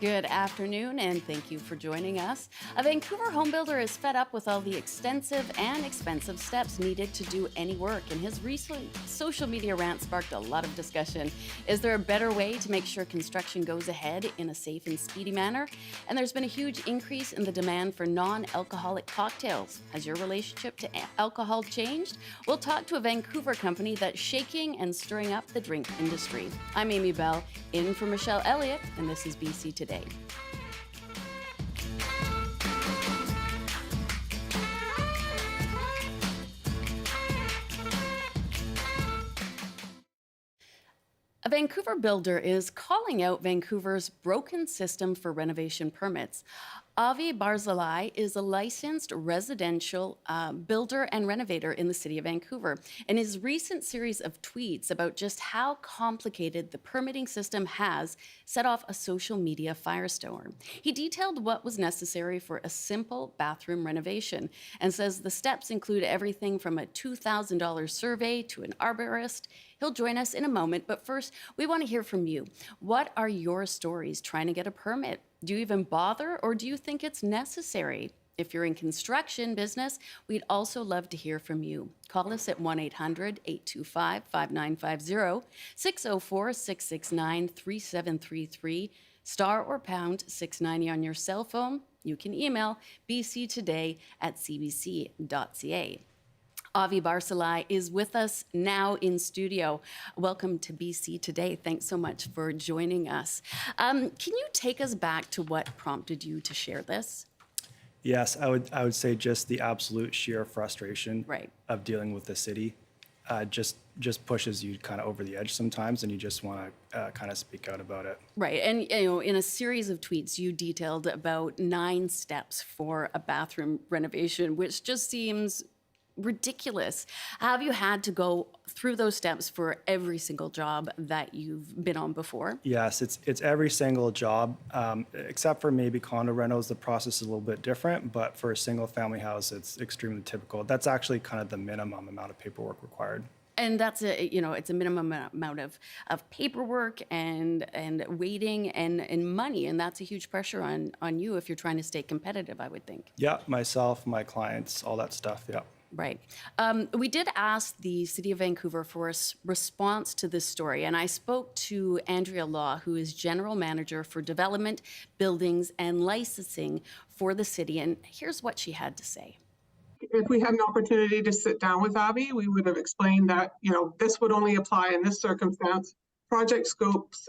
Good afternoon, and thank you for joining us. A Vancouver homebuilder is fed up with all the extensive and expensive steps needed to do any work, and his recent social media rant sparked a lot of discussion. Is there a better way to make sure construction goes ahead in a safe and speedy manner? And there's been a huge increase in the demand for non-alcoholic cocktails. Has your relationship to alcohol changed? We'll talk to a Vancouver company that's shaking and stirring up the drink industry. I'm Amy Bell, in for Michelle Elliott, and this is BC Today. A Vancouver builder is calling out Vancouver's broken system for renovation permits. Avi Barzilai is a licensed residential builder and renovator in the city of Vancouver. And his recent series of tweets about just how complicated the permitting system has set off a social media firestorm. He detailed what was necessary for a simple bathroom renovation and says the steps include everything from a $2,000 survey to an arborist. He'll join us in a moment, but first, we want to hear from you. What are your stories trying to get a permit? Do you even bother, or do you think it's necessary? If you're in construction business, we'd also love to hear from you. Call us at 1-800-825-5950, 604-669-3733, star or pound 690 on your cell phone. You can email bctoday@cbc.ca. Avi Barzilai is with us now in studio. Welcome to BC Today. Thanks so much for joining us. Can you take us back to what prompted you to share this? Yes, I would say just the absolute sheer frustration of dealing with the city just pushes you kind of over the edge sometimes, and you just want to kind of speak out about it. Right, and in a series of tweets, you detailed about 9 steps for a bathroom renovation, which just seems ridiculous. Have you had to go through those steps for every single job that you've been on before? Yes, it's every single job, except for maybe condo rentals. The process is a little bit different, but for a single family house, it's extremely typical. That's actually kind of the minimum amount of paperwork required. And that's it's a minimum amount of paperwork and waiting and money, and that's a huge pressure on you if you're trying to stay competitive, I would think. Yeah, myself, my clients, all that stuff, yeah. Right. We did ask the City of Vancouver for a response to this story, and I spoke to Andrea Law, who is General Manager for Development, Buildings, and Licensing for the city, and here's what she had to say. If we had an opportunity to sit down with Abby, we would have explained that, this would only apply in this circumstance. Project scopes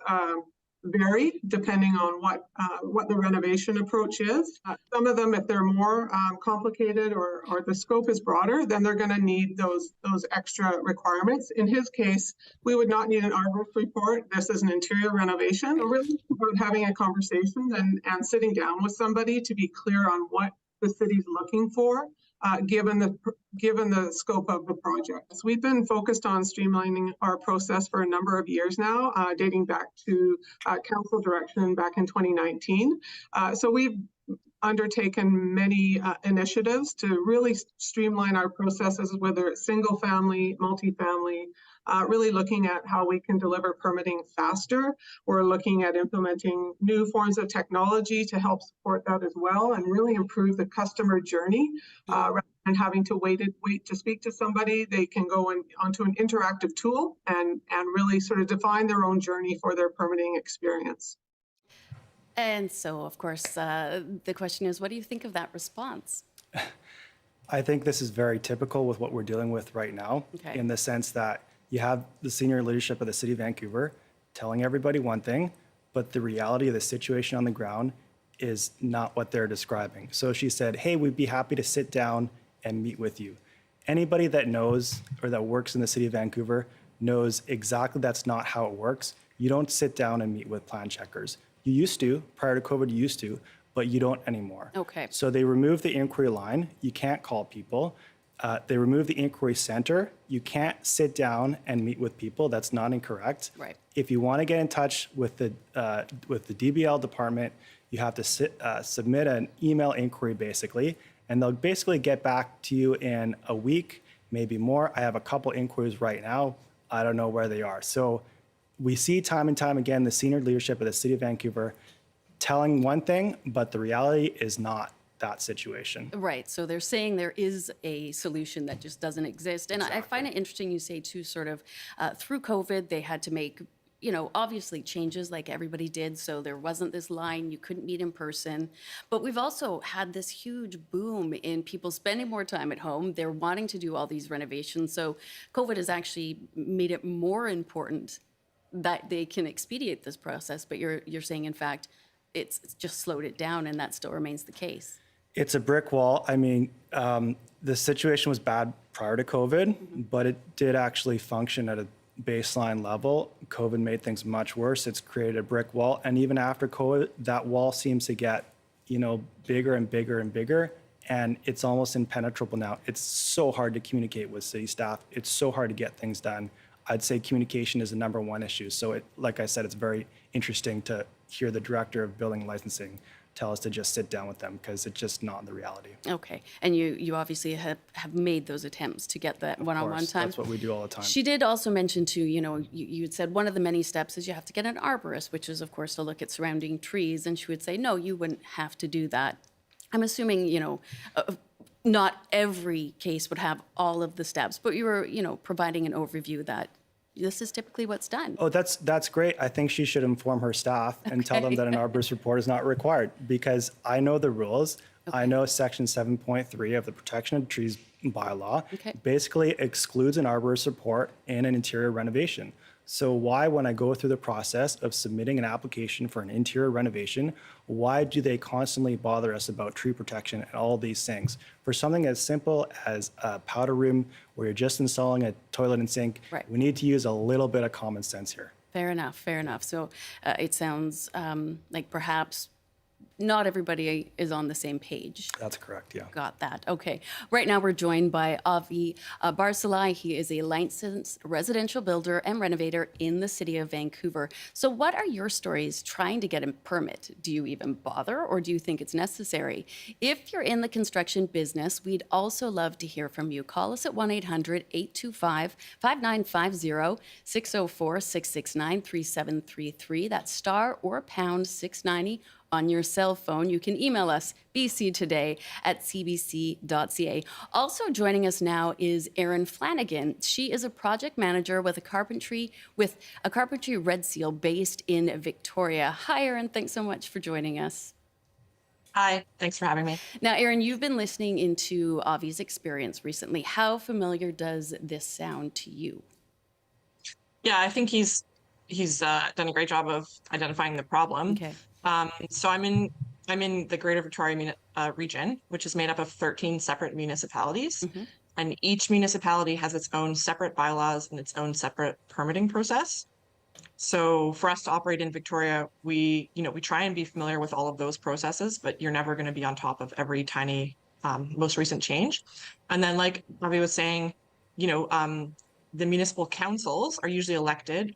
vary depending on what the renovation approach is. Some of them, if they're more complicated or the scope is broader, then they're going to need those extra requirements. In his case, we would not need an arborist report. This is an interior renovation. We're really about having a conversation and sitting down with somebody to be clear on what the city's looking for. Given the scope of the project. So we've been focused on streamlining our process for a number of years now, dating back to council direction back in 2019. So we've undertaken many initiatives to really streamline our processes, whether it's single family, multifamily, really looking at how we can deliver permitting faster. We're looking at implementing new forms of technology to help support that as well and really improve the customer journey. Rather than having to wait to speak to somebody, they can go onto an interactive tool and really sort of define their own journey for their permitting experience. And so, of course, the question is, what do you think of that response? I think this is very typical with what we're dealing with right now, in the sense that you have the senior leadership of the City of Vancouver telling everybody one thing, but the reality of the situation on the ground is not what they're describing. So she said, hey, we'd be happy to sit down and meet with you. Anybody that knows or that works in the City of Vancouver knows exactly that's not how it works. You don't sit down and meet with plan checkers. You used to, prior to COVID, you used to, but you don't anymore. Okay. So they removed the inquiry line. You can't call people. They removed the inquiry center. You can't sit down and meet with people. That's not incorrect. Right. If you want to get in touch with the DBL department, you have to submit an email inquiry basically, and they'll basically get back to you in a week, maybe more. I have a couple inquiries right now. I don't know where they are. So we see time and time again the senior leadership of the City of Vancouver telling one thing, but the reality is not that situation. Right. So they're saying there is a solution that just doesn't exist. And I find it interesting you say, too, sort of through COVID, they had to make, obviously changes like everybody did. So there wasn't this line, you couldn't meet in person. But we've also had this huge boom in people spending more time at home. They're wanting to do all these renovations. So COVID has actually made it more important that they can expedite this process. But you're saying, in fact, it's just slowed it down, and that still remains the case. It's a brick wall. I mean, the situation was bad prior to COVID, but it did actually function at a baseline level. COVID made things much worse. It's created a brick wall. And even after COVID, that wall seems to get, bigger and bigger and bigger. And it's almost impenetrable now. It's so hard to communicate with city staff. It's so hard to get things done. I'd say communication is the number one issue. So like I said, it's very interesting to hear the director of building and licensing tell us to just sit down with them, because it's just not the reality. Okay. And you obviously have made those attempts to get that one-on-one time. That's what we do all the time. She did also mention too, you had said one of the many steps is you have to get an arborist, which is of course to look at surrounding trees. And she would say, no, you wouldn't have to do that. I'm assuming, not every case would have all of the steps, but you were, providing an overview that this is typically what's done. Oh, that's great. I think she should inform her staff and tell them that an arborist report is not required, because I know the rules. Okay. I know section 7.3 of the Protection of Trees bylaw basically excludes an arborist report in an interior renovation. So why, when I go through the process of submitting an application for an interior renovation, why do they constantly bother us about tree protection and all these things? For something as simple as a powder room where you're just installing a toilet and sink, we need to use a little bit of common sense here. Fair enough, fair enough. So it sounds like perhaps not everybody is on the same page. That's correct, yeah. Got that. Okay. Right now we're joined by Avi Barzilai. He is a licensed residential builder and renovator in the city of Vancouver. So what are your stories trying to get a permit? Do you even bother, or do you think it's necessary? If you're in the construction business, we'd also love to hear from you. Call us at 1-800-825-5950, 604-669-3733. That's star or pound 690 on your cell phone. You can email us, bctoday@cbc.ca. Also joining us now is Erin Flanagan. She is a project manager with a carpentry Red Seal based in Victoria. Hi, Erin. Thanks so much for joining us. Hi, thanks for having me. Now, Erin, you've been listening into Avi's experience recently. How familiar does this sound to you? Yeah, I think he's done a great job of identifying the problem. Okay. So I'm in the Greater Victoria region, which is made up of 13 separate municipalities, and each municipality has its own separate bylaws and its own separate permitting process. So for us to operate in Victoria, we try and be familiar with all of those processes, but you're never going to be on top of every tiny, most recent change. And then, like Avi was saying, the municipal councils are usually elected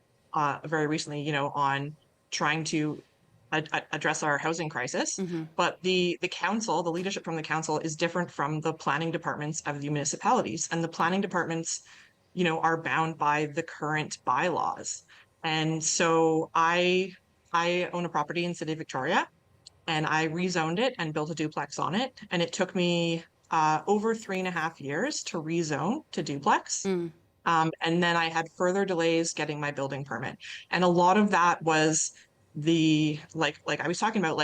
very recently, on trying to address our housing crisis, but the council, the leadership from the council, is different from the planning departments of the municipalities, and the planning departments, are bound by the current bylaws. And so I own a property in City of Victoria, and I rezoned it and built a duplex on it, and it took me over 3.5 years to rezone to duplex. And then I had further delays getting my building permit, and a lot of that was the like I was talking about,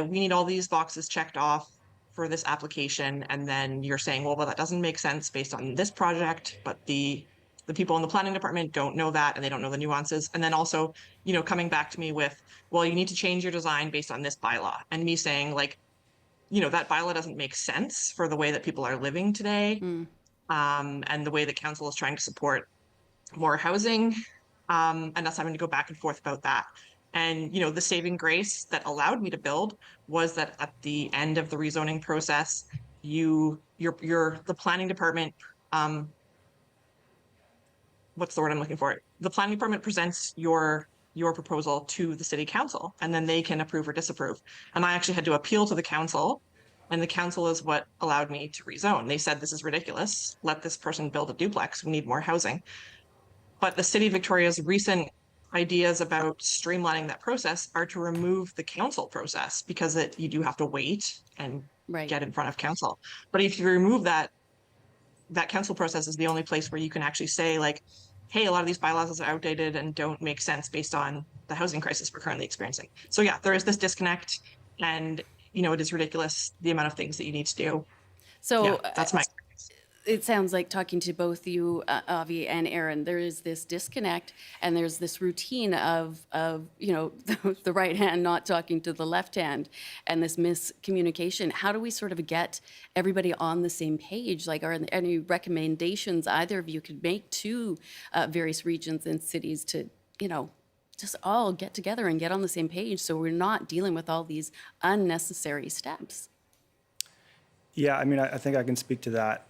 we need all these boxes checked off for this application, and then you're saying, well, that doesn't make sense based on this project, but the people in the planning department don't know that, and they don't know the nuances. And then also, coming back to me with, well, you need to change your design based on this bylaw, and me saying, that bylaw doesn't make sense for the way that people are living today, and the way the council is trying to support more housing, and us having to go back and forth about that. And, the saving grace that allowed me to build was that at the end of the rezoning process, the planning department, what's the word I'm looking for? The planning department presents your proposal to the city council, and then they can approve or disapprove. And I actually had to appeal to the council, and the council is what allowed me to rezone. They said, this is ridiculous. Let this person build a duplex. We need more housing. But the City of Victoria's recent ideas about streamlining that process are to remove the council process, because you do have to wait and get in front of council. But if you remove that council process is the only place where you can actually say, like, hey, a lot of these bylaws are outdated and don't make sense based on the housing crisis we're currently experiencing. So yeah, there is this disconnect, and it is ridiculous the amount of things that you need to do. So That's my it sounds like, talking to both you, Avi and Aaron, there is this disconnect, and there's this routine of the right hand not talking to the left hand, and this miscommunication. How do we sort of get everybody on the same page? Like, are there any recommendations either of you could make to various regions and cities to, just all get together and get on the same page, so we're not dealing with all these unnecessary steps? Yeah, I mean, I think I can speak to that.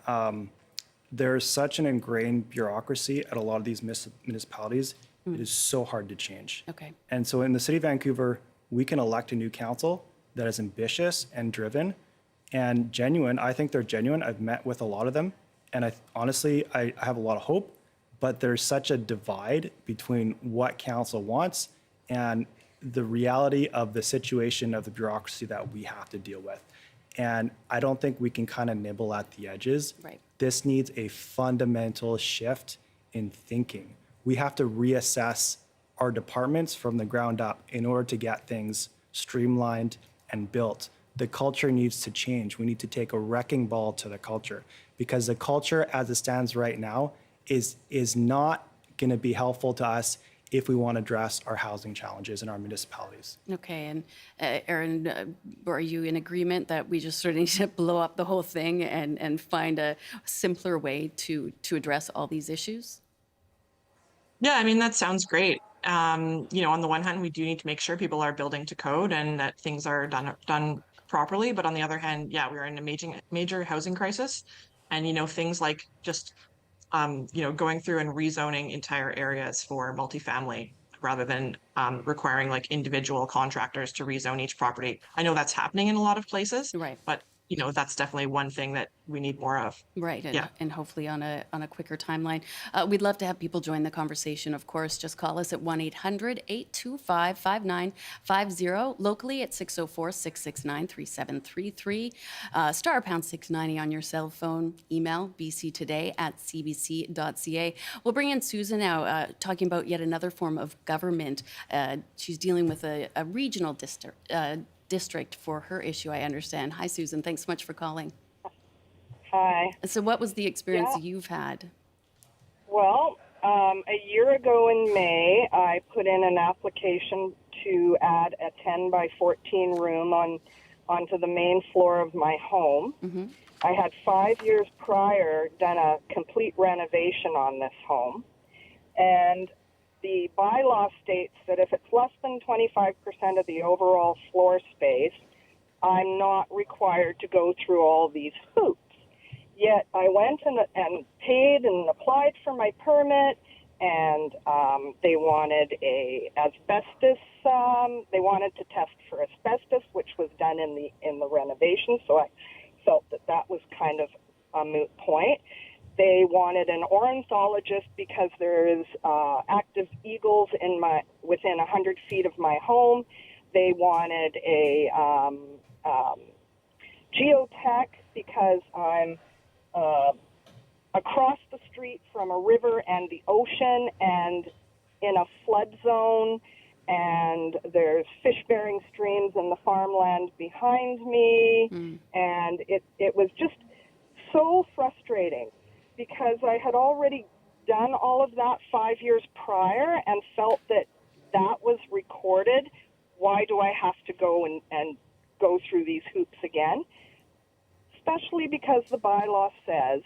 There's such an ingrained bureaucracy at a lot of these municipalities. It is so hard to change. Okay. And so in the city of Vancouver, we can elect a new council that is ambitious and driven and genuine. I think they're genuine. I've met with a lot of them. And honestly, I have a lot of hope, but there's such a divide between what council wants and the reality of the situation of the bureaucracy that we have to deal with. And I don't think we can kind of nibble at the edges. Right. This needs a fundamental shift in thinking. We have to reassess our departments from the ground up in order to get things streamlined and built. The culture needs to change. We need to take a wrecking ball to the culture, because the culture as it stands right now is not going to be helpful to us if we want to address our housing challenges in our municipalities. Okay, and Aaron, are you in agreement that we just sort of need to blow up the whole thing and find a simpler way to address all these issues? Yeah, I mean, that sounds great. On the one hand, we do need to make sure people are building to code and that things are done properly. But on the other hand, yeah, we're in a major housing crisis, and things like just going through and rezoning entire areas for multifamily rather than requiring like individual contractors to rezone each property. I know that's happening in a lot of places, Right. but that's definitely one thing that we need more of. Right, Yeah. and hopefully on a quicker timeline. We'd love to have people join the conversation, of course. Just call us at 1-800-825-5950. Locally at 604-669-3733. Star pound 690 on your cell phone. Email bctoday@cbc.ca. We'll bring in Susan now, talking about yet another form of government. She's dealing with a regional district for her issue, I understand. Hi, Susan. Thanks so much for calling. Hi. So what was the experience you've had? Well, a year ago in May, I put in an application to add a 10 by 14 room onto the main floor of my home. Mm-hmm. I had 5 years prior done a complete renovation on this home. And the bylaw states that if it's less than 25% of the overall floor space, I'm not required to go through all these hoops. Yet I went and paid and applied for my permit, and they wanted they wanted to test for asbestos, which was done in the renovation. So I felt that was kind of a moot point. They wanted an ornithologist because there is active eagles within 100 feet of my home. They wanted a geotech because I'm across the street from a river and the ocean and in a flood zone, and there's fish-bearing streams in the farmland behind me. And it was just so frustrating because I had already done all of that 5 years prior and felt that was recorded. Why do I have to go and go through these hoops again? Especially because the bylaw says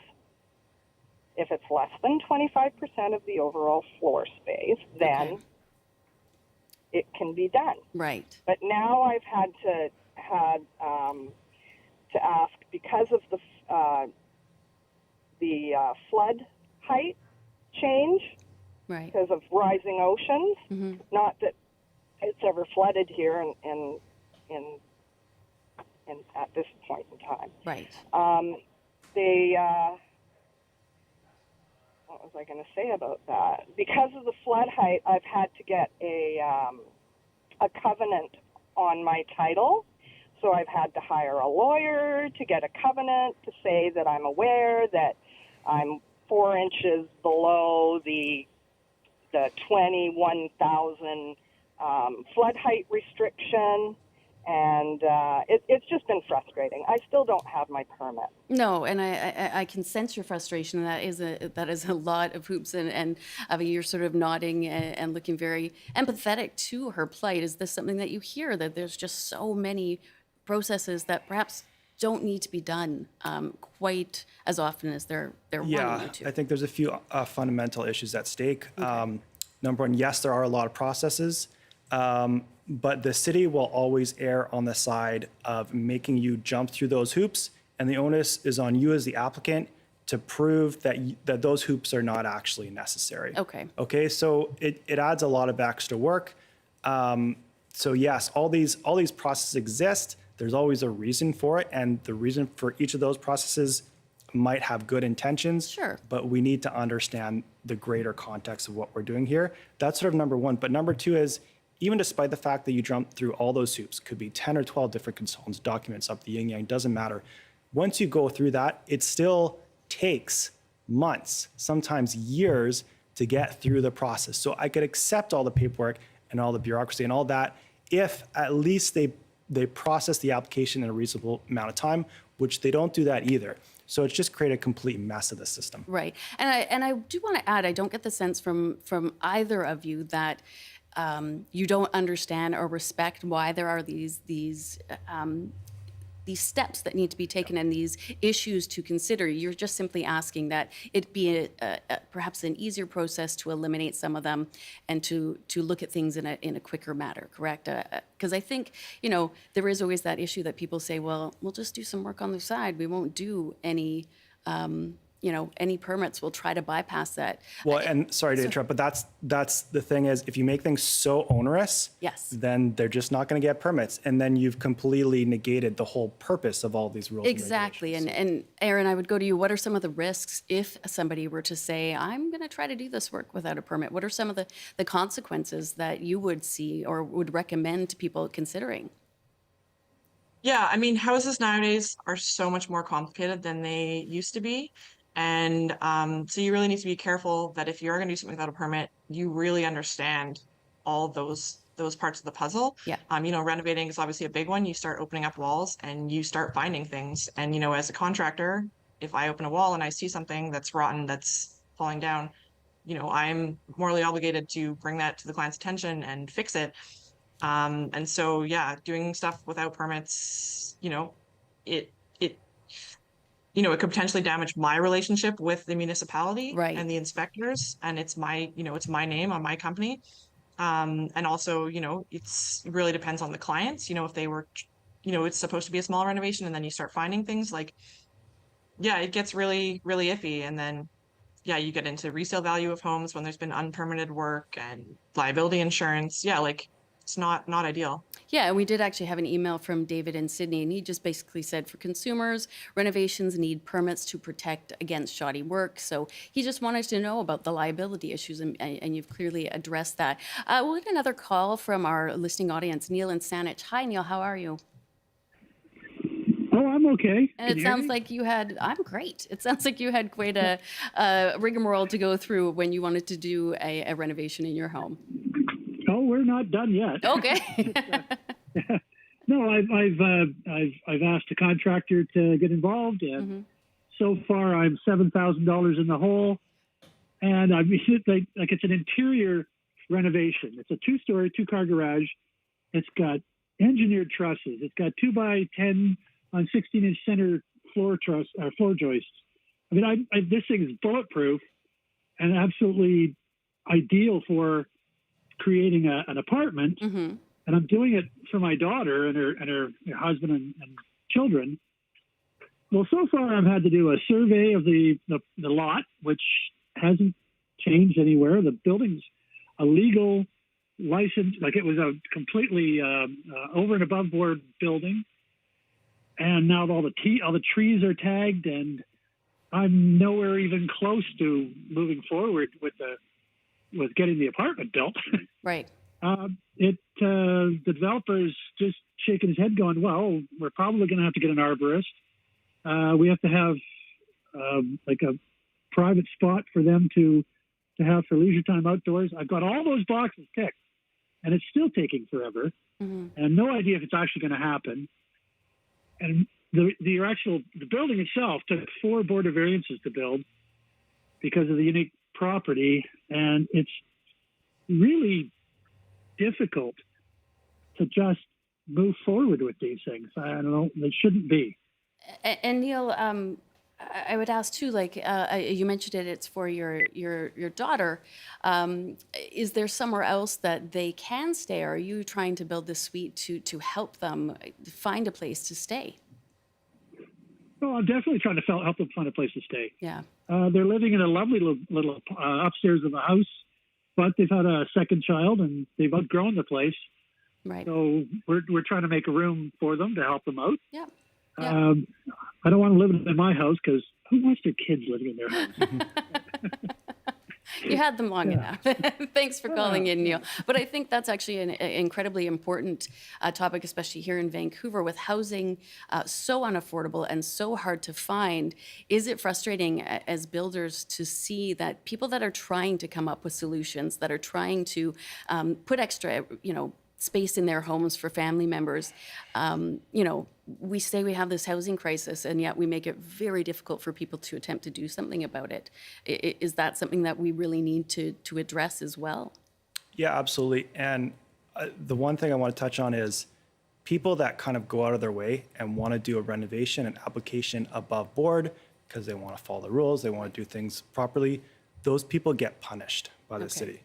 if it's less than 25% of the overall floor space, then it can be done. Right. But now I've had to ask because of the flood height change, Right. because of rising oceans. Mm-hmm. Not that it's ever flooded here in at this point in time. Right. What what was I going to say about that? Because of the flood height, I've had to get a covenant on my title. So I've had to hire a lawyer to get a covenant to say that I'm aware that I'm 4 inches below the 21,000 flood height restriction. And it's just been frustrating. I still don't have my permit. No, and I can sense your frustration. That is a lot of hoops, and you're sort of nodding and looking very empathetic to her plight. Is this something that you hear, that there's just so many processes that perhaps don't need to be done quite as often as they're wanting you to? I think there's a few fundamental issues at stake. Okay. Number one, yes, there are a lot of processes. But the city will always err on the side of making you jump through those hoops, and the onus is on you as the applicant to prove that that those hoops are not actually necessary. Okay. So it adds a lot of extra work. So yes, all these processes exist. There's always a reason for it, and the reason for each of those processes might have good intentions. Sure. But we need to understand the greater context of what we're doing here. That's sort of number one. But number two is, even despite the fact that you jump through all those hoops, could be 10 or 12 different consultants, documents up the yin yang, doesn't matter. Once you go through that, it still takes months, sometimes years, to get through the process. So I could accept all the paperwork and all the bureaucracy and all that if at least they process the application in a reasonable amount of time, which they don't do that either. So it's just created a complete mess of the system. Right. And I do want to add, I don't get the sense from either of you that you don't understand or respect why there are these steps that need to be taken and these issues to consider. You're just simply asking that it be perhaps an easier process to eliminate some of them and to look at things in a quicker manner, correct? Because I think, there is always that issue that people say, well, we'll just do some work on the side. We won't do any any permits. Will try to bypass that. Well, and sorry to interrupt, but that's the thing is, if you make things so onerous, yes, then they're just not going to get permits, and then you've completely negated the whole purpose of all these rules. Exactly, and Aaron, I would go to you. What are some of the risks if somebody were to say, "I'm going to try to do this work without a permit"? What are some of the consequences that you would see or would recommend to people considering? Yeah, I mean, houses nowadays are so much more complicated than they used to be. And so you really need to be careful that if you're going to do something without a permit, you really understand all those parts of the puzzle. Yeah. Renovating is obviously a big one. You start opening up walls and you start finding things. And, as a contractor, if I open a wall and I see something that's rotten, that's falling down, I'm morally obligated to bring that to the client's attention and fix it. And so, yeah, doing stuff without permits, it could potentially damage my relationship with the municipality and the inspectors, and it's my name on my company. And also, it really depends on the clients, if they were, it's supposed to be a small renovation and then you start finding things like, yeah, it gets really, really iffy. And then, yeah, you get into resale value of homes when there's been unpermitted work and liability insurance. Yeah, it's not ideal. Yeah, and we did actually have an email from David in Sydney, and he just basically said, for consumers, renovations need permits to protect against shoddy work. So he just wanted to know about the liability issues, and you've clearly addressed that. We'll get another call from our listening audience, Neil in Saanich. Hi, Neil, how are you? Oh, I'm okay. And it sounds like I'm great. It sounds like you had quite a rigmarole to go through when you wanted to do a renovation in your home. Oh, we're not done yet. Okay. No, I've asked a contractor to get involved, and so far I'm $7,000 in the hole. And it's an interior renovation. It's a 2-story, 2-car garage. It's got engineered trusses. It's got 2x10 on 16-inch center floor joists. I mean, this thing is bulletproof and absolutely ideal for creating an apartment, and I'm doing it for my daughter and her husband and children. Well, so far I've had to do a survey of the lot, which hasn't changed anywhere. The building's a legal license, like it was a completely over and above board building. And now all the trees are tagged, and I'm nowhere even close to moving forward with getting the apartment built. Right. The developer's just shaking his head going, well, we're probably going to have to get an arborist. We have to have like a private spot for them to have for leisure time outdoors. I've got all those boxes ticked, and it's still taking forever, and no idea if it's actually going to happen. And the building itself took 4 board of variances to build because of the unique property, and it's really difficult to just move forward with these things. I don't know, they shouldn't be. And Neil, I would ask too, like you mentioned it, it's for your daughter. Is there somewhere else that they can stay? Or are you trying to build this suite to help them find a place to stay? Well, I'm definitely trying to help them find a place to stay. Yeah. They're living in a lovely little upstairs of a house, but they've had a second child and they've outgrown the place. Right. So we're trying to make a room for them to help them out. Yeah. I don't want to live in my house because who wants their kids living in their house? You had them long enough. Thanks for calling in, Neil. But I think that's actually an incredibly important topic, especially here in Vancouver, with housing so unaffordable and so hard to find. Is it frustrating as builders to see that people that are trying to come up with solutions, that are trying to put extra, space in their homes for family members, we say we have this housing crisis, and yet we make it very difficult for people to attempt to do something about it. Is that something that we really need to address as well? Yeah, absolutely. And the one thing I want to touch on is people that kind of go out of their way and want to do a renovation and application above board because they want to follow the rules, they want to do things properly. Those people get punished by the city.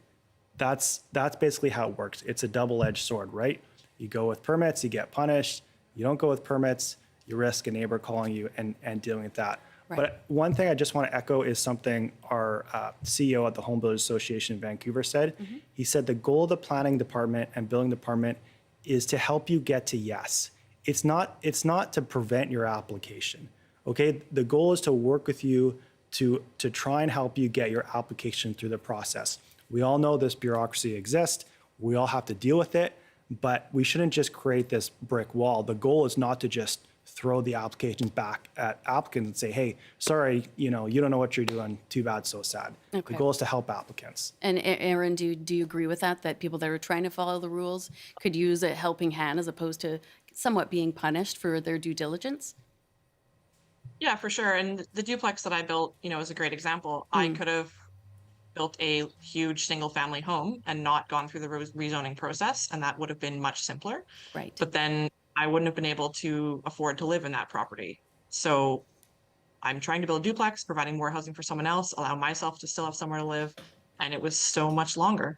That's basically how it works. It's a double-edged sword, right? You go with permits, you get punished. You don't go with permits, you risk a neighbor calling you and dealing with that. Right. But one thing I just want to echo is something our CEO at the Home Builders Association in Vancouver said. He said the goal of the planning department and building department is to help you get to yes. It's not to prevent your application. Okay, the goal is to work with you to try and help you get your application through the process. We all know this bureaucracy exists. We all have to deal with it, but we shouldn't just create this brick wall. The goal is not to just throw the applications back at applicants and say, hey, sorry, you don't know what you're doing. Too bad, so sad. Okay. The goal is to help applicants. And Aaron, do you agree with that people that are trying to follow the rules could use a helping hand as opposed to somewhat being punished for their due diligence? Yeah, for sure. And the duplex that I built, is a great example. I could have built a huge single family home and not gone through the rezoning process, and that would have been much simpler. Right. But then I wouldn't have been able to afford to live in that property. So I'm trying to build a duplex, providing more housing for someone else, allow myself to still have somewhere to live, and it was so much longer.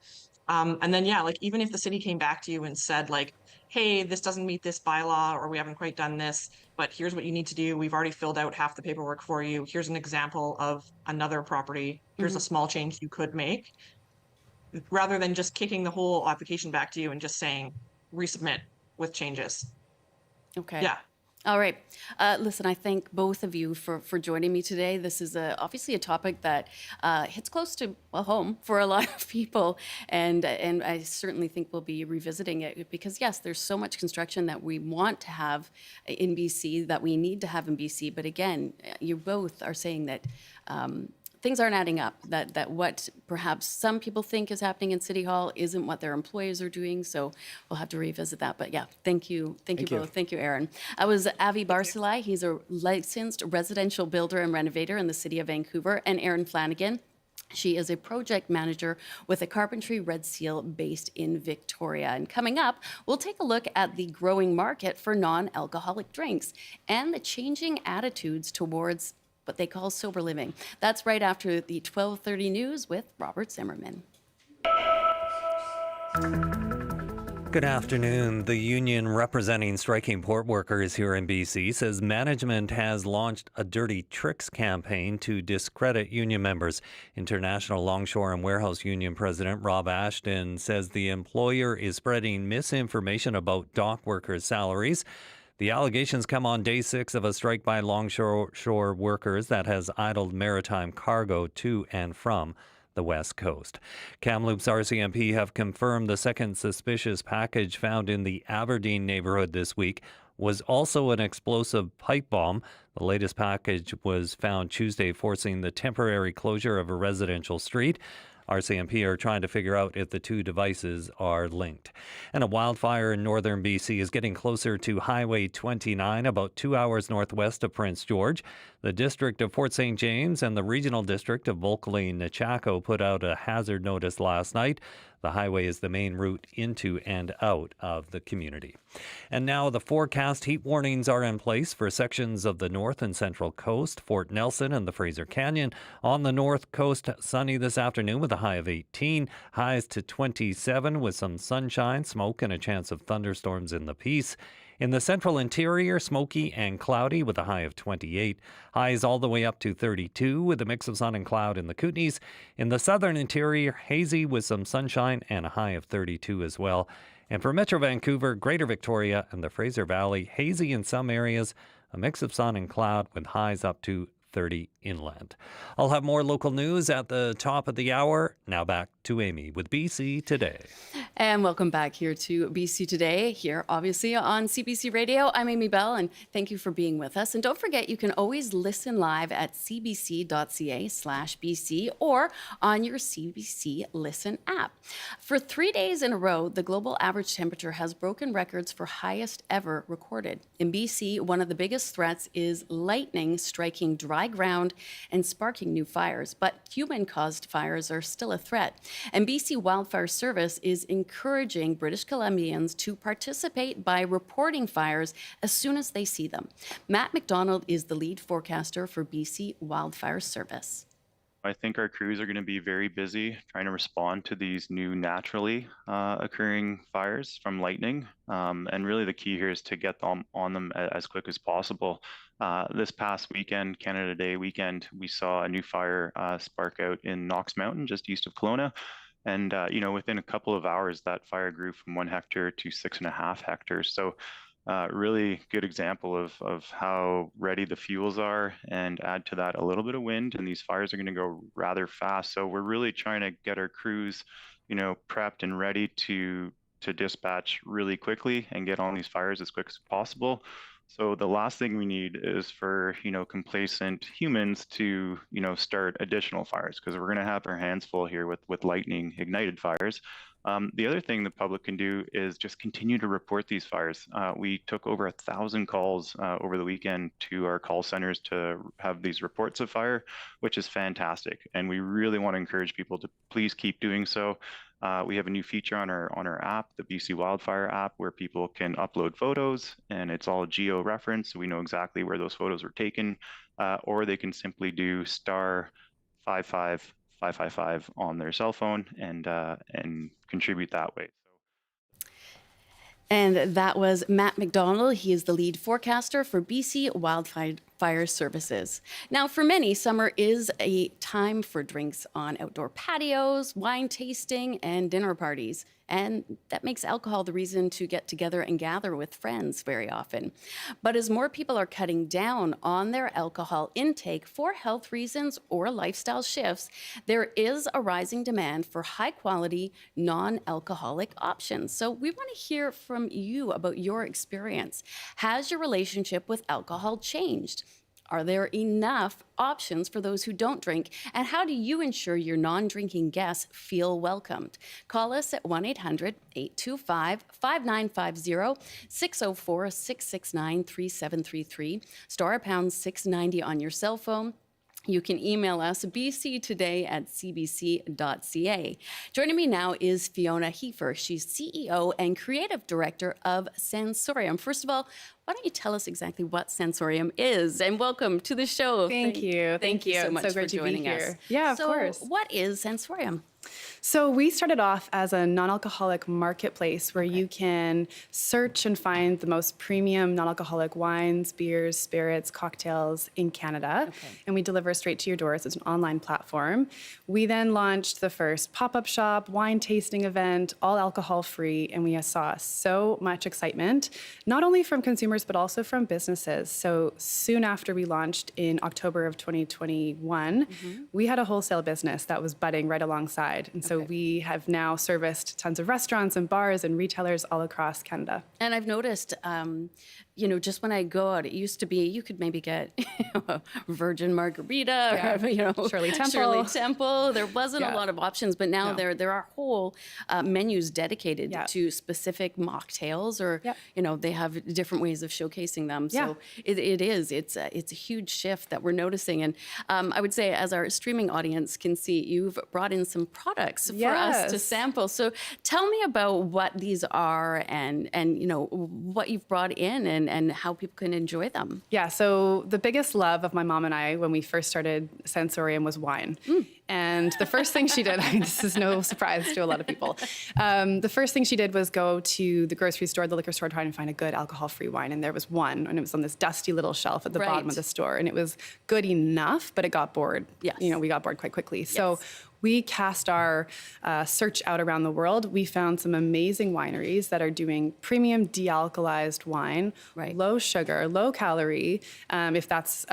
And then even if the city came back to you and said hey, this doesn't meet this bylaw, or we haven't quite done this, but here's what you need to do. We've already filled out half the paperwork for you. Here's an example of another property. Here's a small change you could make. Rather than just kicking the whole application back to you and just saying, resubmit with changes. Okay. Yeah. All right. Listen, I thank both of you for joining me today. This is obviously a topic that hits close to home for a lot of people, and I certainly think we'll be revisiting it because, yes, there's so much construction that we want to have in BC, that we need to have in BC. But again, you both are saying that things aren't adding up, that what perhaps some people think is happening in City Hall isn't what their employees are doing. So we'll have to revisit that. But yeah, thank you both. Thank you, Aaron. I was Avi Barzilai. He's a licensed residential builder and renovator in the city of Vancouver. And Erin Flanagan. She is a project manager with a Carpentry Red Seal based in Victoria. And coming up, we'll take a look at the growing market for non-alcoholic drinks and the changing attitudes towards what they call sober living. That's right after the 12:30 news with Robert Zimmerman. Good afternoon. The union representing striking port workers here in BC says management has launched a dirty tricks campaign to discredit union members. International Longshore and Warehouse Union President Rob Ashton says the employer is spreading misinformation about dock workers' salaries. The allegations come on day 6 of a strike by longshore workers that has idled maritime cargo to and from the West Coast. Kamloops RCMP have confirmed the second suspicious package found in the Aberdeen neighborhood this week was also an explosive pipe bomb. The latest package was found Tuesday, forcing the temporary closure of a residential street. RCMP are trying to figure out if the two devices are linked. And a wildfire in northern BC is getting closer to Highway 29, about 2 hours northwest of Prince George. The district of Fort St. James and the regional district of Bulkley-Nechako put out a hazard notice last night. The highway is the main route into and out of the community. And now the forecast. Heat warnings are in place for sections of the north and central coast, Fort Nelson and the Fraser Canyon. On the north coast, sunny this afternoon with a high of 18, highs to 27 with some sunshine, smoke, and a chance of thunderstorms in the Peace. In the central interior, smoky and cloudy with a high of 28. Highs all the way up to 32 with a mix of sun and cloud in the Kootenays. In the southern interior, hazy with some sunshine and a high of 32 as well. And for Metro Vancouver, Greater Victoria, and the Fraser Valley, hazy in some areas, a mix of sun and cloud with highs up to 30 inland. I'll have more local news at the top of the hour. Now back to Amy with BC Today. And welcome back here to BC Today, here obviously on CBC Radio. I'm Amy Bell, and thank you for being with us. And don't forget, you can always listen live at cbc.ca/BC or on your CBC Listen app. For 3 days in a row, the global average temperature has broken records for highest ever recorded. In BC, one of the biggest threats is lightning striking dry ground and sparking new fires, but human-caused fires are still a threat. And BC Wildfire Service is encouraging British Columbians to participate by reporting fires as soon as they see them. Matt McDonald is the lead forecaster for BC Wildfire Service. I think our crews are going to be very busy trying to respond to these new naturally occurring fires from lightning. And really the key here is to get them on them as quick as possible. This past weekend, Canada Day weekend, we saw a new fire spark out in Knox Mountain, just east of Kelowna. And, within a couple of hours, that fire grew from 1 hectare to 6.5 hectares. So really good example of how ready the fuels are, and add to that a little bit of wind, and these fires are going to go rather fast. So we're really trying to get our crews, prepped and ready to dispatch really quickly and get on these fires as quick as possible. So the last thing we need is for, complacent humans to, start additional fires, because we're going to have our hands full here with lightning ignited fires. The other thing the public can do is just continue to report these fires. We took over 1,000 calls over the weekend to our call centers to have these reports of fire, which is fantastic. And we really want to encourage people to please keep doing so. We have a new feature on our app, the BC Wildfire app, where people can upload photos, and it's all geo-referenced, so we know exactly where those photos were taken. Or they can simply do *55555 on their cell phone and contribute that way. And that was Matt McDonald. He is the lead forecaster for BC Wildfire Services. Now, for many, summer is a time for drinks on outdoor patios, wine tasting, and dinner parties. And that makes alcohol the reason to get together and gather with friends very often. But as more people are cutting down on their alcohol intake for health reasons or lifestyle shifts, there is a rising demand for high-quality, non-alcoholic options. So we want to hear from you about your experience. Has your relationship with alcohol changed? Are there enough options for those who don't drink? And how do you ensure your non-drinking guests feel welcomed? Call us at 1-800-825-5950, 604-669-3733, star pound 690 on your cell phone. You can email us bctoday@cbc.ca. Joining me now is Fiona Heifer. She's CEO and Creative Director of Sensorium. First of all, why don't you tell us exactly what Sensorium is? And welcome to the show. Thank you. Thank you so much so great for joining to be us. here. Yeah, of course. So what is Sensorium? So we started off as a non-alcoholic marketplace where you can search and find the most premium non-alcoholic wines, beers, spirits, cocktails in Canada. And we deliver straight to your doors. It's an online platform. We then launched the first pop-up shop, wine tasting event, all alcohol free. And we saw so much excitement, not only from consumers consumers, but also from businesses. So soon after we launched in October of 2021, we had a wholesale business that was budding right alongside. And so we have now serviced tons of restaurants and bars and retailers all across Canada. And I've noticed, just when I go out, it used to be you could maybe get a virgin margarita or Shirley Temple. There wasn't a lot of options, but now there are whole menus dedicated to specific mocktails, or they have different ways of showcasing them. So it's a huge shift that we're noticing. And I would say, as our streaming audience can see, you've brought in some products for us to sample. So tell me about what these are, and what you've brought in, and how people can enjoy them. Yeah, so the biggest love of my mom and I when we first started Sensorium was wine. And the first thing she did, this is no surprise to a lot of people, the first thing she did was go to the grocery store, the liquor store, to try and find a good alcohol-free wine. And there was one, and it was on this dusty little shelf at the bottom of the store. And it was good enough, but it got bored. Yes. We got bored quite quickly. So we cast our search out around the world. We found some amazing wineries that are doing premium de-alkalized wine, low sugar, low calorie, if that's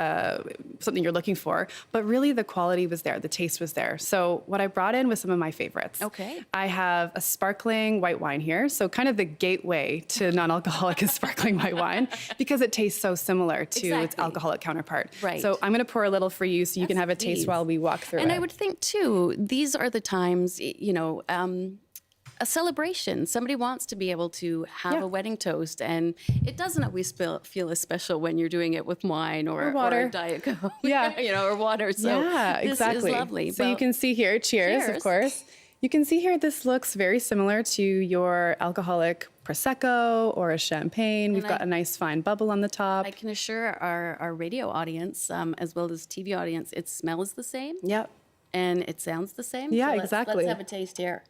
something you're looking for. But really the quality was there, the taste was there. So what I brought in was some of my favorites. Okay. I have a sparkling white wine here. So kind of the gateway to non-alcoholic is sparkling white wine, because it tastes so similar to its alcoholic counterpart. Right. So I'm going to pour a little for you so you can have a taste while we walk through it. And I would think too, these are the times, a celebration. Somebody wants to be able to have a wedding toast, and it doesn't always feel as special when you're doing it with wine or water. Or Diet Coke, or water. So this is lovely. So you can see here, cheers, of course. You can see here, this looks very similar to your alcoholic Prosecco or a champagne. We've got a nice fine bubble on the top. I can assure our radio audience, as well as TV audience, it smells the same. Yep. And it sounds the same. Yeah, So exactly. Let's have a taste here.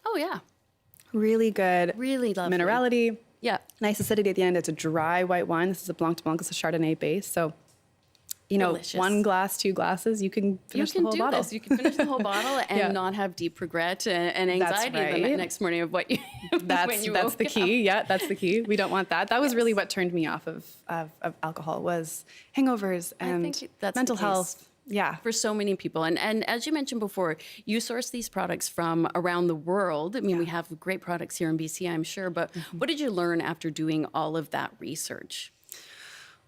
Oh, yeah. Really good. Really lovely. Minerality. Yeah. Nice acidity at the end. It's a dry white wine. This is a Blanc de Blanc. It's a Chardonnay base. So, Delicious. 1 glass, 2 glasses, you can finish the whole bottle. You can finish the whole bottle and not have deep regret and anxiety the next morning of what you That's the key. Yeah, that's the key. We don't want that. That was really what turned me off of alcohol, was hangovers and that's mental the case. health. Yeah. For so many people. And as you mentioned before, you source these products from around the world. I mean, we have great products here in BC, I'm sure, but what did you learn after doing all of that research?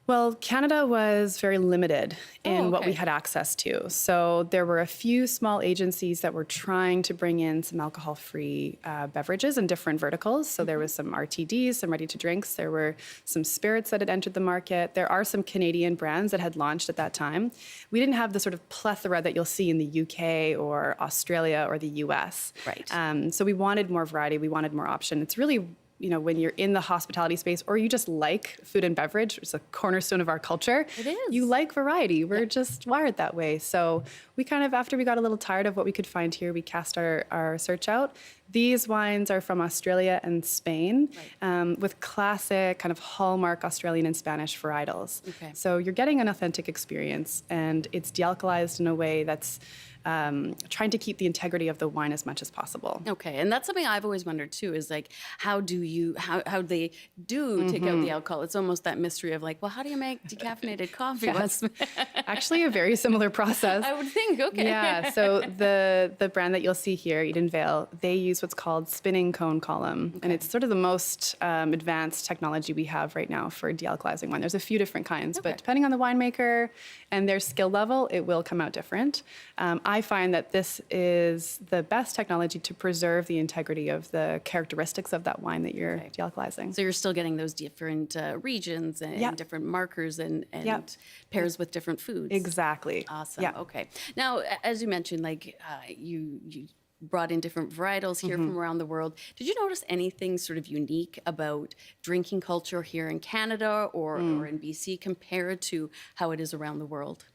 Well, Canada was very limited in what we had access to. So there were a few small agencies that were trying to bring in some alcohol-free beverages in different verticals. So there was some RTDs, some ready-to-drinks. There were some spirits that had entered the market. There are some Canadian brands that had launched at that time. We didn't have the sort of plethora that you'll see in the UK or Australia or the US. Right. So we wanted more variety. We wanted more option. It's really, when you're in the hospitality space, or you just like food and beverage, it's a cornerstone of our culture. It is. You like variety. We're just wired that way. So we kind of, after we got a little tired of what we could find here, we cast our search out. These wines are from Australia and Spain, with classic kind of hallmark Australian and Spanish varietals. Okay. So you're getting an authentic experience, and it's de-alkalized in a way that's trying to keep the integrity of the wine as much as possible. Okay, and that's something I've always wondered too, is like, how they do take out the alcohol? It's almost that mystery of like, well, how do you make decaffeinated coffee? Actually, a very similar process. I would think, okay. Yeah, so the brand that you'll see here, Edenvale, they use what's called spinning cone column, and it's sort of the most advanced technology we have right now for de-alkalizing wine. There's a few different kinds, but depending on the winemaker and their skill level, it will come out different. I find that this is the best technology to preserve the integrity of the characteristics of that wine that you're de-alkalizing. So you're still getting those different regions and different markers and pairs with different foods. Exactly. Awesome. Okay. Now, as you mentioned, like you brought in different varietals here from around the world. Did you notice anything sort of unique about drinking culture here in Canada or in BC compared to how it is around the world?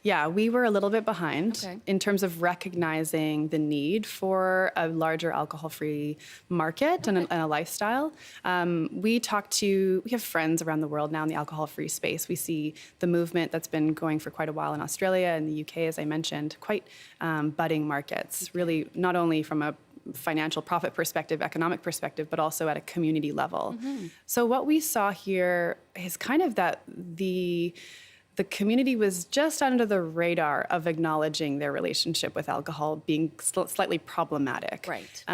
Yeah, we were a little bit behind in terms of recognizing the need for a larger alcohol-free market and a lifestyle. We have friends around the world now in the alcohol-free space. We see the movement that's been going for quite a while in Australia and the UK, as I mentioned, quite budding markets, really not only from a financial profit perspective, economic perspective, but also at a community level. So what we saw here is kind of that the community was just under the radar of acknowledging their relationship with alcohol being slightly problematic. Right.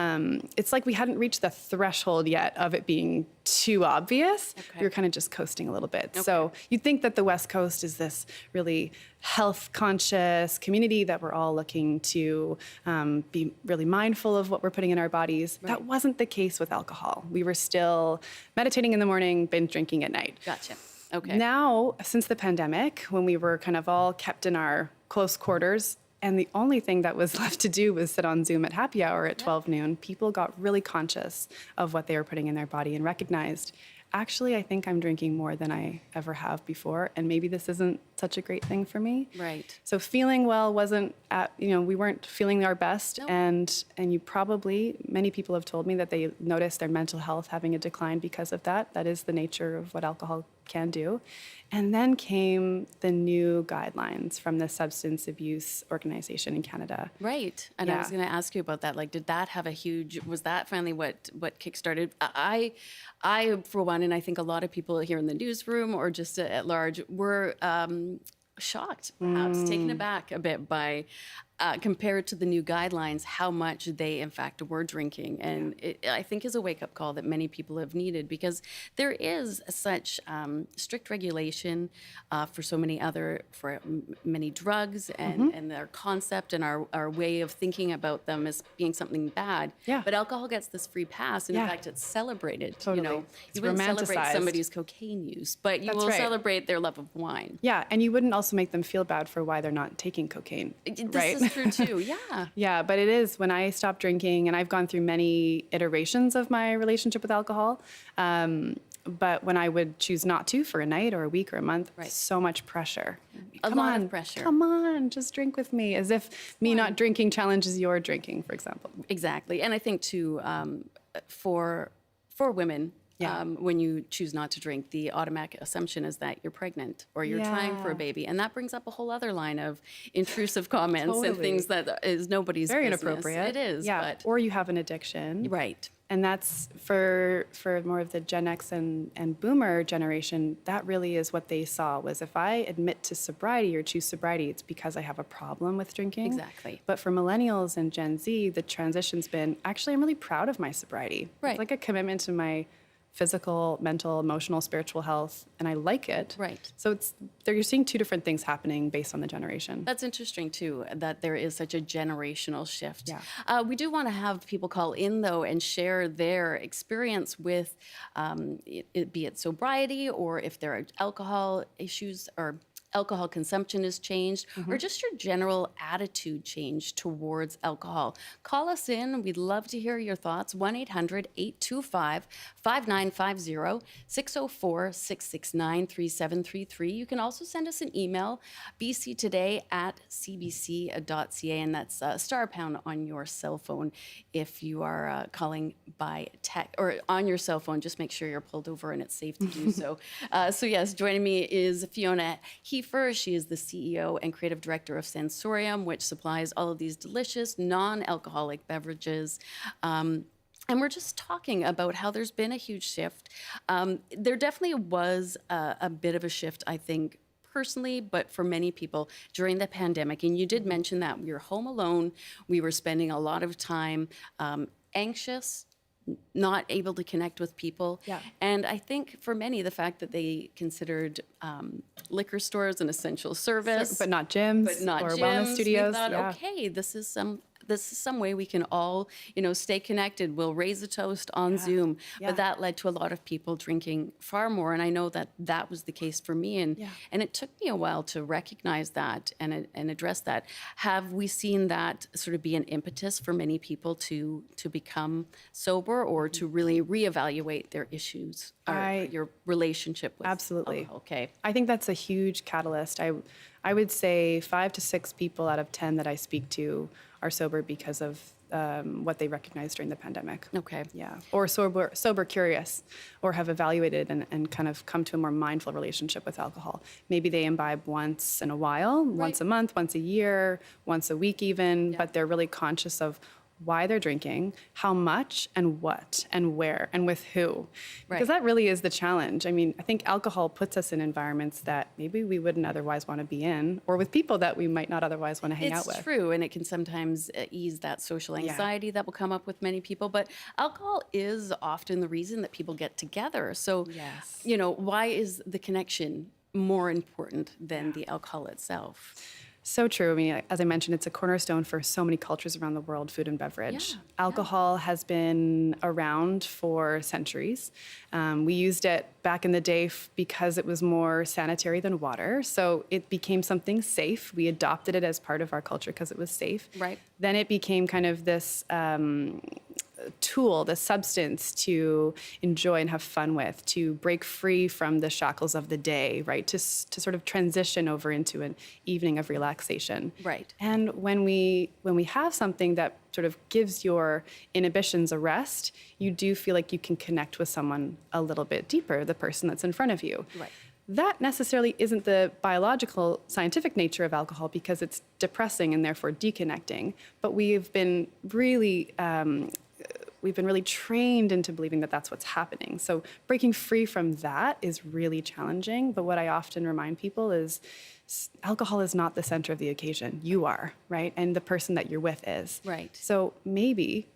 It's like we hadn't reached the threshold yet of it being too obvious. Okay. We were kind of just coasting a little bit. So you'd think that the West Coast is this really health conscious community that we're all looking to be really mindful of what we're putting in our bodies. Right. That wasn't the case with alcohol. We were still meditating in the morning, binge drinking at night. Gotcha. Okay. Now, since the pandemic, when we were kind of all kept in our close quarters, and the only thing that was left to do was sit on Zoom at happy hour at 12 noon, people got really conscious of what they were putting in their body and recognized, actually, I think I'm drinking more than I ever have before, and maybe this isn't such a great thing for me. Right. So feeling well wasn't we weren't feeling our best, Nope. and you probably, many people have told me that they noticed their mental health having a decline because of that. That is the nature of what alcohol can do. And then came the new guidelines from the Substance Abuse Organization in Canada. Right. And I was Yeah. going to ask you about that. Like, did that have was that finally what kickstarted? I, for one, and I think a lot of people here in the newsroom or just at large were shocked, perhaps taken aback a bit by, compared to the new guidelines, how much they in fact were drinking. And it, I think is a wake-up call that many people have needed, because there is such strict regulation for so many many drugs and their concept and our way of thinking about them as being something bad. Yeah. But alcohol gets this free pass, and in Yeah. fact it's celebrated. Totally. You know, It's you wouldn't celebrate romanticized. somebody's cocaine use, but you That's will right. celebrate their love of wine. Yeah, and you wouldn't also make them feel bad for why they're not taking cocaine, This right? is true too. Yeah. Yeah, but it is when I stopped drinking, and I've gone through many iterations of my relationship with alcohol. But when I would choose not to for a night or a week or a month, Right. so much pressure. A Come lot on, of pressure. Come on, just drink with me, as if me not drinking challenges your drinking, for example. Exactly. And I think too, for women, Yeah. when you choose not to drink, the automatic assumption is that you're pregnant or you're trying for a Yeah. baby. And that brings up a whole other line of intrusive comments and Totally. things that is nobody's Very business. inappropriate. It is. Yeah, But, or you have an addiction. right. And that's for more of the Gen X and Boomer generation, that really is what they saw, was if I admit to sobriety or choose sobriety, it's because I have a problem with drinking. Exactly. But for millennials and Gen Z, the transition's been, actually, I'm really proud of my sobriety. Right. It's like a commitment to my physical, mental, emotional, spiritual health, and I like it. Right. So you're seeing two different things happening based on the generation. That's interesting too, that there is such a generational shift. Yeah. We do want to have people call in though and share their experience with, be it sobriety, or if there are alcohol issues or alcohol consumption has changed, or just your general attitude change towards alcohol. Call us in. We'd love to hear your thoughts. 1-800-825-5950, 604-669-3733. You can also send us an email, bctoday@cbc.ca, and that's star pound on your cell phone if you are calling by tech, or on your cell phone. Just make sure you're pulled over and it's safe to do so. So yes, joining me is Fiona Heifer. She is the CEO and creative director of Sensorium, which supplies all of these delicious non-alcoholic beverages. And we're just talking about how there's been a huge shift. There definitely was a bit of a shift, I think, personally, but for many people during the pandemic. And you did mention that we were home alone. We were spending a lot of time anxious, not able to connect with people. Yeah. And I think for many, the fact that they considered liquor stores an essential service, But not gyms but not or gyms, wellness studios. we thought, Yeah. okay, this is some way we can all, stay connected. We'll raise a toast on Zoom. Yeah. But that led to a lot of people drinking far more. And I know that that was the case for me. And it took me a while to recognize that and address that. Have we seen that sort of be an impetus for many people to become sober, or to really reevaluate their issues or your relationship with Absolutely. alcohol? Okay. I think that's a huge catalyst. I would say 5 to 6 people out of 10 that I speak to are sober because of what they recognized during the pandemic. Okay. Yeah. Or sober curious, or have evaluated and kind of come to a more mindful relationship with alcohol. Maybe they imbibe once in a while, once a month, once a year, once a week even, but they're really conscious of why they're drinking, how much and what and where and with who. Because that really is the challenge. I mean, I think alcohol puts us in environments that maybe we wouldn't otherwise want to be in, or with people that we might not otherwise want to hang out with. It's true, and it can sometimes ease that social anxiety that will come up with many people. But alcohol is often the reason that people get together. So, you know, why is the connection more important than the alcohol itself? So true. I mean, as I mentioned, it's a cornerstone for so many cultures around the world, food and beverage. Alcohol has been around for centuries. We used it back in the day because it was more sanitary than water. So it became something safe. We adopted it as part of our culture because it was safe. Right. Then it became kind of this tool, the substance to enjoy and have fun with, to break free from the shackles of the day, right? To sort of transition over into an evening of relaxation. Right. And when we have something that sort of gives your inhibitions a rest, you do feel like you can connect with someone a little bit deeper, the person that's in front of you. Right. That necessarily isn't the biological, scientific nature of alcohol because it's depressing and therefore deconnecting. But we've been really trained into believing that that's what's happening. So breaking free from that is really challenging. But what I often remind people is alcohol is not the center of the occasion. You are, right? And the person that you're with is. Right. So maybe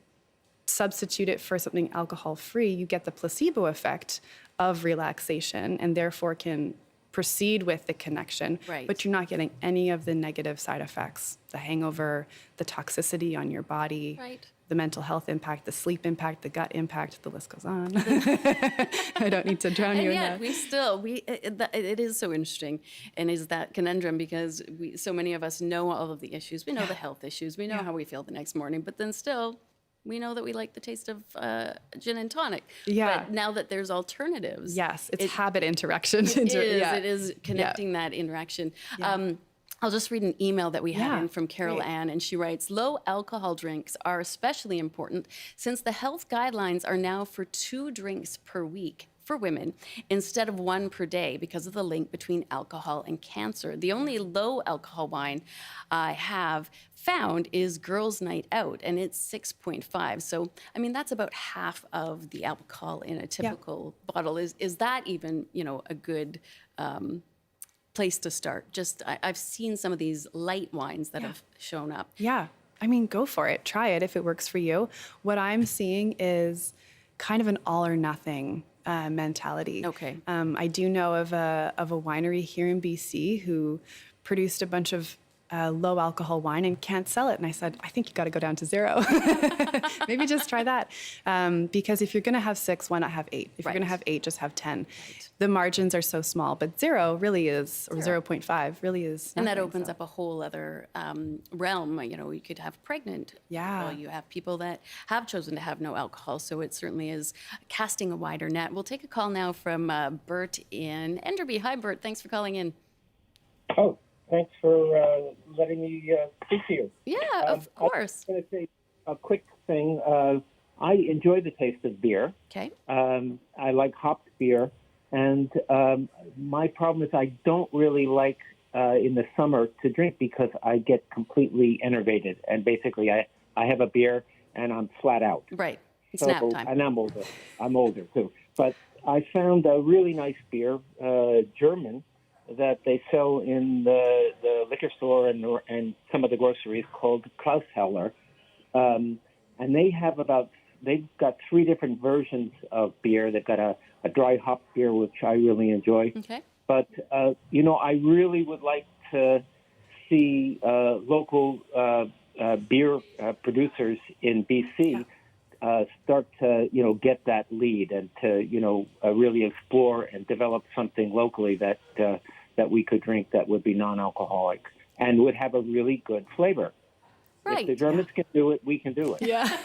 substitute it for something alcohol-free. You get the placebo effect of relaxation and therefore can proceed with the connection, Right. but you're not getting any of the negative side effects, the hangover, the toxicity on your body, Right. the mental health impact, the sleep impact, the gut impact, the list goes on. I don't need to drown you And in yet that. it is so interesting, and is that conundrum because so many of us know all of the issues. We know the health issues. We know how we feel the next morning, but then still, we know that we like the taste of gin and tonic. Yeah. But now that there's alternatives. Yes, it's habit interaction. It is connecting that interaction. Yeah. I'll just read an email that we had in from Carol great. Ann, and she writes, low alcohol drinks are especially important since the health guidelines are now for 2 drinks per week for women instead of 1 per day because of the link between alcohol and cancer. The only low alcohol wine I have found is Girls' Night Out, and it's 6.5. So, I mean, that's about half of the alcohol in a typical bottle. Is that even, you know, a good place to start? Just, I've seen some of these light wines that have shown up. Yeah. I mean, go for it. Try it if it works for you. What I'm seeing is kind of an all or nothing mentality. Okay. I do know of a winery here in BC who produced a bunch of low alcohol wine and can't sell it. And I said, I think you got to go down to 0. Maybe just try that. Because if you're going to have 6, why not have 8? If you're going to have 8, just have 10. Right. The margins are so small, but 0 really is, or 0.5 really is. And that opens up a whole other realm. You know, you could have pregnant people. You have people that have chosen to have no alcohol. So it certainly is casting a wider net. We'll take a call now from Bert in Enderby. Hi, Bert. Thanks for calling in. Oh, thanks for letting me speak to you. Yeah, of course. I'm going to say a quick thing. I enjoy the taste of beer. Okay. I like hopped beer. And my problem is I don't really like in the summer to drink because I get completely enervated. And basically I have a beer and I'm flat out. Right. It's nap time. And I'm older. I'm older too. But I found a really nice beer, German, that they sell in the liquor store and some of the groceries called Klausheller. And they've got 3 different versions of beer. They've got a dry hop beer, which I really enjoy. Okay. But, I really would like to see local beer producers in BC start to, get that lead and to, really explore and develop something locally that we could drink that would be non-alcoholic and would have a really good flavor. Right. If the Germans can do it, we can do it. Yeah.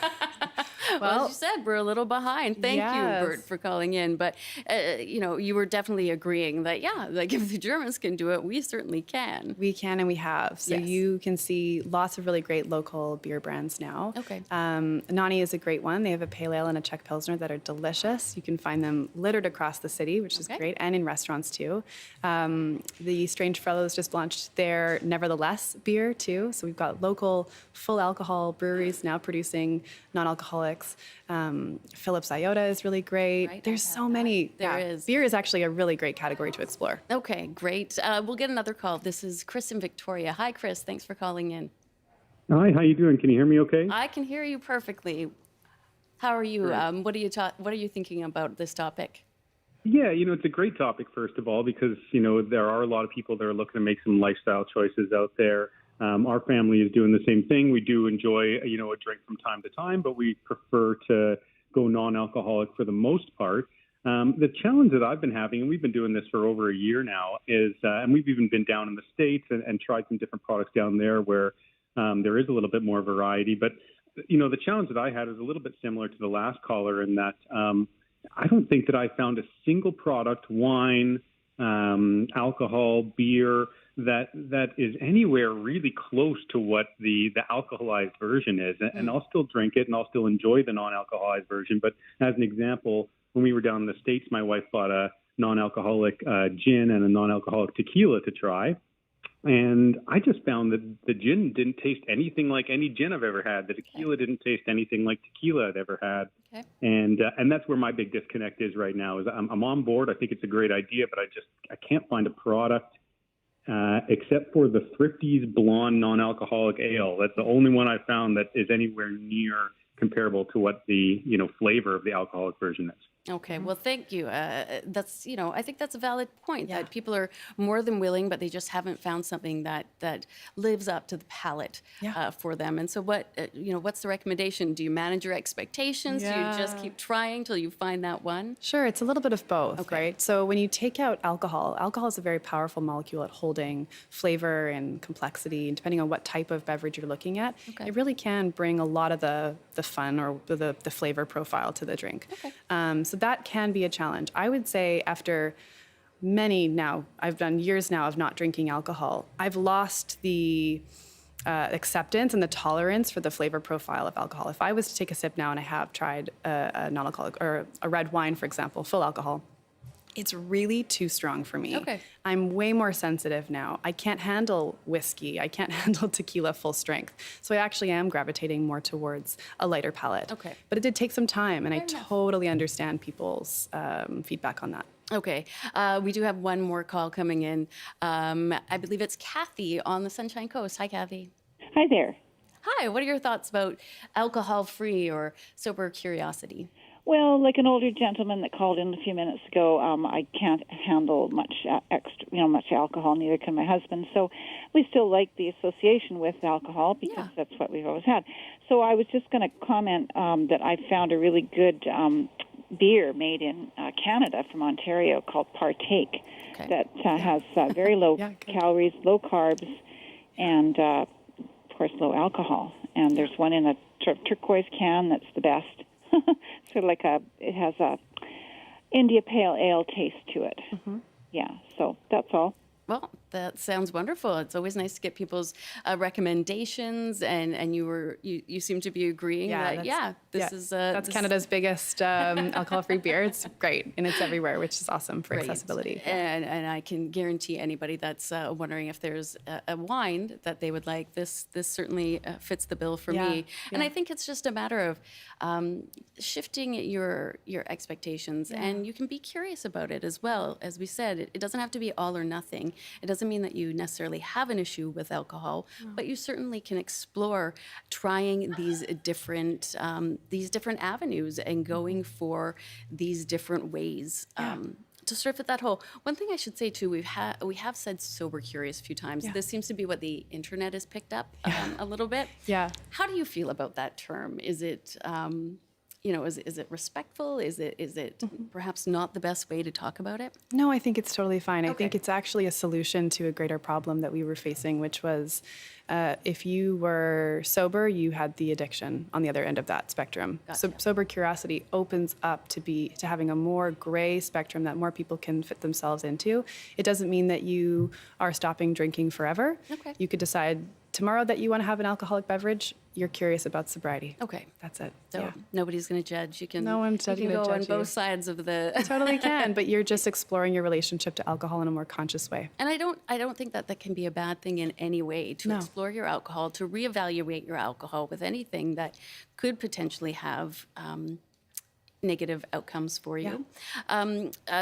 Well, as you said, we're a little behind. Thank you, Bert, for calling in. But, you were definitely agreeing that, like if the Germans can do it, we certainly can. We can and we have. So you can see lots of really great local beer brands now. Okay. Nani is a great one. They have a pale ale and a Czech Pilsner that are delicious. You can find them littered across the city, which is great, and in restaurants too. The Strange Fellows just launched their Nevertheless beer too. So we've got local full alcohol breweries now producing non-alcoholics. Phillips Iota is really great. Right, There's so many. There is. Beer is actually a really great category to explore. Okay, great. We'll get another call. This is Chris in Victoria. Hi, Chris. Thanks for calling in. Hi, how you doing? Can you hear me okay? I can hear you perfectly. How are you? What are you thinking about this topic? Yeah, it's a great topic, first of all, because, there are a lot of people that are looking to make some lifestyle choices out there. Our family is doing the same thing. We do enjoy, a drink from time to time, but we prefer to go non-alcoholic for the most part. The challenge that I've been having, and we've been doing this for over a year now, is, and we've even been down in the States and tried some different products down there where there is a little bit more variety. But, the challenge that I had is a little bit similar to the last caller in that I don't think that I found a single product, wine, alcohol, beer, that is anywhere really close to what the alcoholized version is. And I'll still drink it and I'll still enjoy the non-alcoholized version. But as an example, when we were down in the States, my wife bought a non-alcoholic gin and a non-alcoholic tequila to try. And I just found that the gin didn't taste anything like any gin I've ever had. The tequila didn't taste anything like tequila I'd ever had. Okay. And that's where my big disconnect is right now. Is I'm on board. I think it's a great idea, but I can't find a product except for the Thrifty's Blonde non-alcoholic ale. That's the only one I found that is anywhere near comparable to what the flavor of the alcoholic version is. Okay, well, thank you. That's, I think that's a valid point that people are more than willing, but they just haven't found something that lives up to the palate for them. And so what's the recommendation? Do you manage your expectations? Do you just keep trying till you find that one? Sure, it's a little bit of both, right? So when you take out alcohol is a very powerful molecule at holding flavor and complexity, and depending on what type of beverage you're looking at, it really can bring a lot of the fun or the flavor profile to the drink. So that can be a challenge. I would say after I've done years now of not drinking alcohol, I've lost the acceptance and the tolerance for the flavor profile of alcohol. If I was to take a sip now, and I have tried a non-alcoholic or a red wine, for example, full alcohol, it's really too strong for me. I'm way more sensitive now. I can't handle whiskey. I can't handle tequila full strength. So I actually am gravitating more towards a lighter palate. But it did take some time, and I totally understand people's feedback on that. Okay. We do have one more call coming in. I believe it's Kathy on the Sunshine Coast. Hi, Kathy. Hi there. Hi. What are your thoughts about alcohol-free or sober curiosity? Well, like an older gentleman that called in a few minutes ago, I can't handle much much alcohol. Neither can my husband. So we still like the association with alcohol because that's what we've always had. So I was just going to comment that I found a really good beer made in Canada from Ontario called Partake that has very low calories, low carbs, and of course low alcohol. And there's one in a sort of turquoise can that's the best. Sort of like it has a India Pale Ale taste to it. Yeah, so that's all. Well, that sounds wonderful. It's always nice to get people's recommendations, and you seem to be agreeing this is that's Canada's biggest alcohol-free beer. It's great, and it's everywhere, which is awesome for accessibility. And I can guarantee anybody that's wondering if there's a wine that they would like, this certainly fits the bill for me. And I think it's just a matter of shifting your expectations, and you can be curious about it as well. As we said, it doesn't have to be all or nothing. It doesn't mean that you necessarily have an issue with alcohol, but you certainly can explore trying these different avenues and going for these different ways to sort of fit that hole. One thing I should say too, we have said sober curious a few times. This seems to be what the internet has picked up a little bit. How do you feel about that term? Is it is it respectful? Is it perhaps not the best way to talk about it? No, I think it's totally fine. I Okay. think it's actually a solution to a greater problem that we were facing, which was if you were sober, you had the addiction on the other end of that spectrum. So Gotcha. sober curiosity opens up to having a more gray spectrum that more people can fit themselves into. It doesn't mean that you are stopping drinking forever. Okay. You could decide tomorrow that you want to have an alcoholic beverage. You're curious about sobriety. Okay. That's it. So Yeah. nobody's going to judge. You can, No one's you can gonna go on judge both you. sides of the. Totally can, but you're just exploring your relationship to alcohol in a more conscious way. And I don't think that can be a bad thing in any way to No. explore your alcohol, to reevaluate your alcohol with anything that could potentially have negative outcomes for you.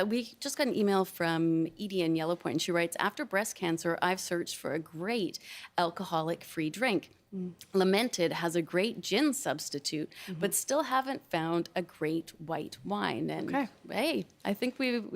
We just got an email from Edie in Yellow Point. She writes, after breast cancer, I've searched for a great alcoholic-free drink. Lamented has a great gin substitute, but still haven't found a great white wine. And Okay. hey, I think we got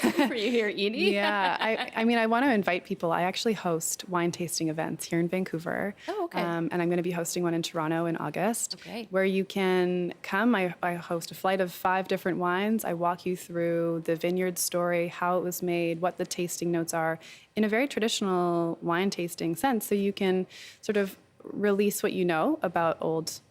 something for you here, Edie. Yeah, I mean, I want to invite people. I actually host wine tasting events here in Vancouver. Oh, okay. And I'm going to be hosting one in Toronto in August. Okay. Where you can come. I host a flight of 5 different wines. I walk you through the vineyard story, how it was made, what the tasting notes are, in a very traditional wine tasting sense. So you can sort of release what you know about old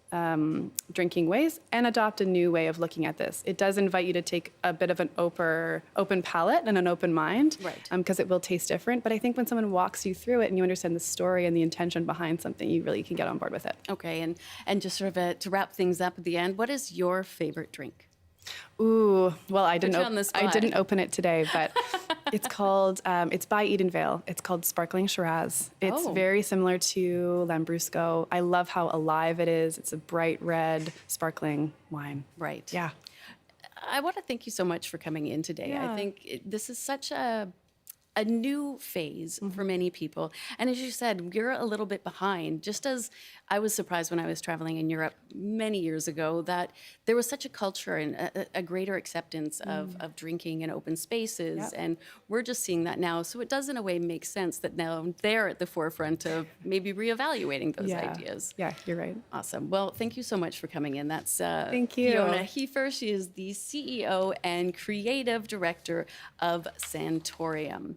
drinking ways and adopt a new way of looking at this. It does invite you to take a bit of an open palate and an open mind, Right. Because it will taste different. But I think when someone walks you through it and you understand the story and the intention behind something, you really can get on board with it. Okay, and just sort of to wrap things up at the end, what is your favorite drink? Ooh, well, I didn't. you on the I spot. didn't open it today, but it's called. It's by Edenvale. It's called Sparkling Shiraz. It's Oh. very similar to Lambrusco. I love how alive it is. It's a bright red, sparkling wine. Right. Yeah. I want to thank you so much for coming in today. Yeah. I think this is such a new phase for many people. And as you said, you're a little bit behind. Just as I was surprised when I was traveling in Europe many years ago that there was such a culture and a greater acceptance of drinking in open spaces. Yep. And we're just seeing that now. So it does in a way make sense that now they're at the forefront of maybe reevaluating those ideas. Yeah, you're right. Awesome. Well, thank you so much for coming in. That's Thank you. Fiona Heifer. She is the CEO and creative director of Santorium.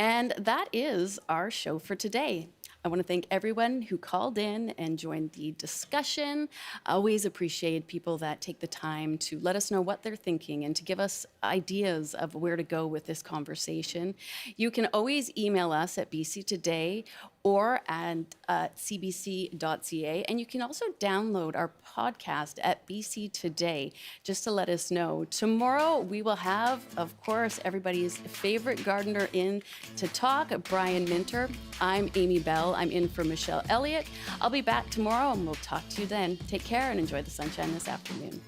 And that is our show for today. I want to thank everyone who called in and joined the discussion. I always appreciate people that take the time to let us know what they're thinking and to give us ideas of where to go with this conversation. You can always email us at bctoday or at cbc.ca. And you can also download our podcast at BC Today, just to let us know. Tomorrow, we will have, of course, everybody's favorite gardener in to talk, Brian Minter. I'm Amy Bell. I'm in for Michelle Elliott. I'll be back tomorrow, and we'll talk to you then. Take care and enjoy the sunshine this afternoon.